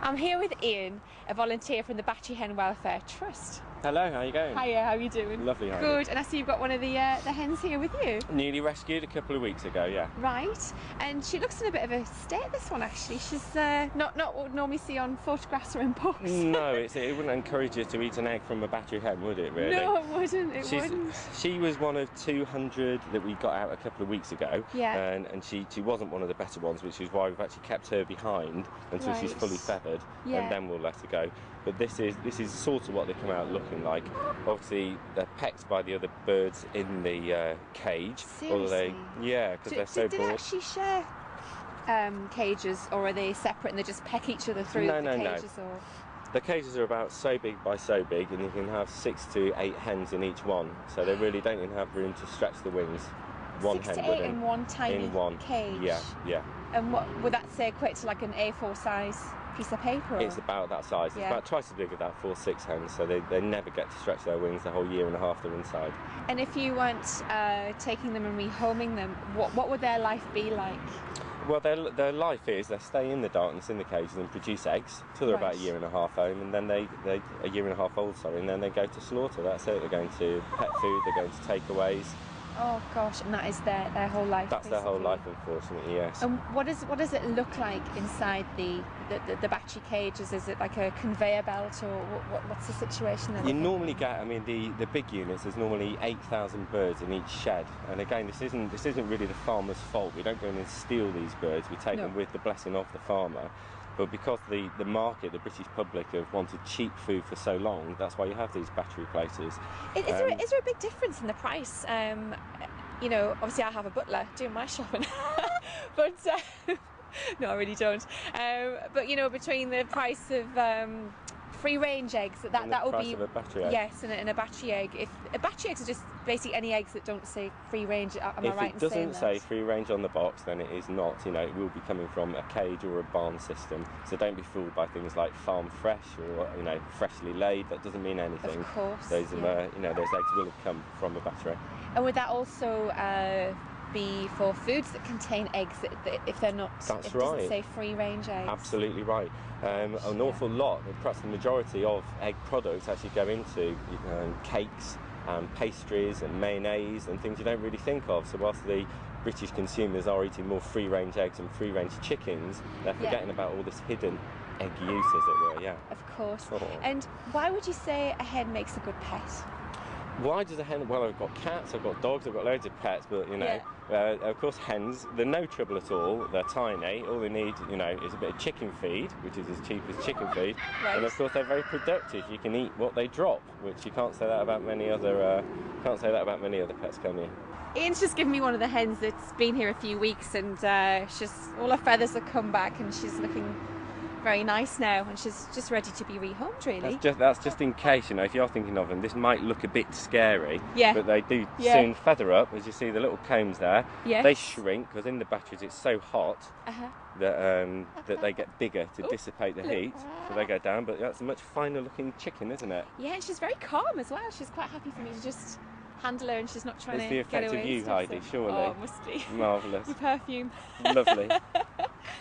I'm here with Ian, a volunteer from the Battery Hen Welfare Trust. Hello, how are you going? Hiya, how are you doing? Lovely, how are you? Good, and I see you've got one of the hens here with you. Newly rescued a couple of weeks ago, yeah. Right, and she looks in a bit of a state, this one actually. She's not what we normally see on photographs or in books. No, it wouldn't encourage you to eat an egg from a battery hen, would it, really? No, it wouldn't. She was one of 200 that we got out a couple of weeks ago, yeah. and she wasn't one of the better ones, which is why we've actually kept her behind until she's fully feathered, and then we'll let her go. But this is sort of what they come out looking like. Obviously, they're pecked by the other birds in the cage. Seriously? Yeah, because they're so bored. Do they actually share cages, or are they separate and they just peck each other through the cages? No. Or? The cages are about so big by so big, and you can have 6 to 8 hens in each one. So they really don't even have room to stretch the wings. One 6 hen to 8 in one tiny cage? Yeah. And what would that say equate to, like an A4 size piece of paper? Or? It's about that size. It's about twice as big as that 4-6 hens, so they never get to stretch their wings the whole year and a half they're inside. And if you weren't taking them and rehoming them, what would their life be like? Well, their life is they stay in the darkness in the cages and produce eggs till they're about a year and a half home, and then they a year and a half old, and then they go to slaughter. That's it. They're going to pet food. They're going to takeaways. Oh gosh, and that is their whole life. That's basically their whole life, unfortunately, yes. And what does it look like inside the battery cages? Is it like a conveyor belt, or what's the situation there? You normally get, I mean, the big units. There's normally 8,000 birds in each shed, and again, this isn't really the farmer's fault. We don't go in and steal these birds. We take them with the blessing of the farmer. But because the market, the British public, have wanted cheap food for so long, that's why you have these battery places. Is there a big difference in the price? You know, obviously I have a butler doing my shopping, but no, I really don't. But you know, between the price of free-range eggs, that will be of a battery egg. Yes, and a battery egg. If a battery eggs are just basically any eggs that don't say free-range, am I right in saying that? If it doesn't say free-range on the box, then it is not. You know, it will be coming from a cage or a barn system. So don't be fooled by things like farm fresh or freshly laid. That doesn't mean anything. Of course. Those those eggs will have come from a battery. And would that also be for foods that contain eggs if they're not? That's if right. It doesn't say free-range eggs. Absolutely right. An awful lot, perhaps the majority of egg products actually go into cakes and pastries and mayonnaise and things you don't really think of. So whilst the British consumers are eating more free-range eggs and free-range chickens, they're forgetting about all this hidden egg use, as it were. Yeah. Of course. Oh. And why would you say a hen makes a good pet? Why does a hen? Well, I've got cats, I've got dogs, I've got loads of pets, but of course hens, they're no trouble at all. They're tiny. All they need, is a bit of chicken feed, which is as cheap as chicken feed, and of course they're very productive. You can eat what they drop, which you can't say that about many other pets, can you? Ian's just given me one of the hens that's been here a few weeks, and all her feathers have come back, and she's looking very nice now, and she's just ready to be rehomed, really. That's just in case, if you're thinking of them, this might look a bit scary, but they do soon feather up, as you see the little combs there. Yes. They shrink, because in the batteries it's so hot that they get bigger to dissipate the heat, so they go down, but that's a much finer looking chicken, isn't it? Yeah, and she's very calm as well. She's quite happy for me to just handle her, and she's not trying to get away. It's the effect of you, Heidi, surely. Oh, it must be. Marvellous. Your perfume. Lovely.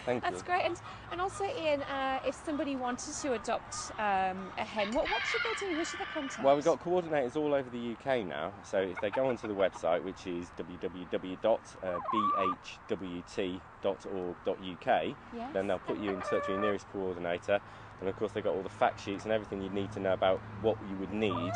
Thank you. That's great. And also, Ian, if somebody wanted to adopt a hen, what should they do? Who should they contact? Well, we've got coordinators all over the UK now, so if they go onto the website, which is www.bhwt.org.uk, then they'll put you in touch with your nearest coordinator, and of course they've got all the fact sheets and everything you need to know about what you would need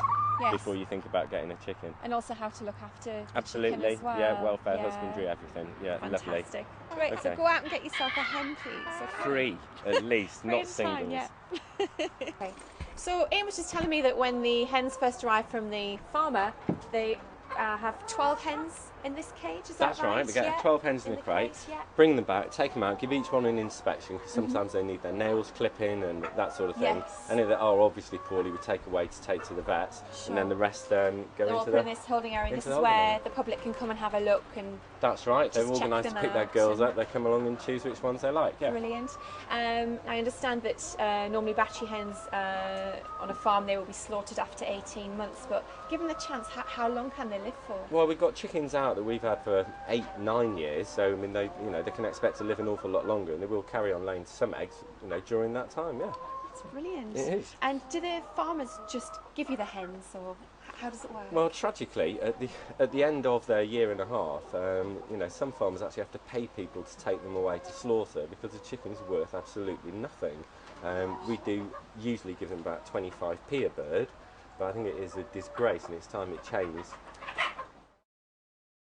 before you think about getting a chicken. And also how to look after the Absolutely, chicken as well. Yeah, welfare, husbandry, everything. Yeah, fantastic. Lovely. Great, so go out and get yourself a hen, please. Okay. 3 at least, not singles. Okay. So Ian was just telling me that when the hens first arrive from the farmer, they have 12 hens in this cage, is that right? That's right, we get 12 hens in the crate, bring them back, take them out, give each one an inspection, because sometimes they need their nails clipping and that sort of thing. Any that are obviously poorly we take away to take to the vet, and then the rest go into this holding area, and this is where the public can come and have a look. And that's right, they've organised to pick their girls up, they come along and choose which ones they like. Yeah. Brilliant. I understand that normally battery hens on a farm, they will be slaughtered after 18 months, but given the chance, how long can they live? live for? Well, we've got chickens out that we've had for 8, 9 years, so I mean, they, you know, they can expect to live an awful lot longer, and they will carry on laying some eggs, you know, during that time. Yeah. That's brilliant. It is. And do the farmers just give you the hens, or how does it work? Well, tragically, at the end of their year and a half, you know, some farmers actually have to pay people to take them away to slaughter because the chicken's worth absolutely nothing. We do usually give them about 25p a bird, but I think it is a disgrace, and it's time it changed.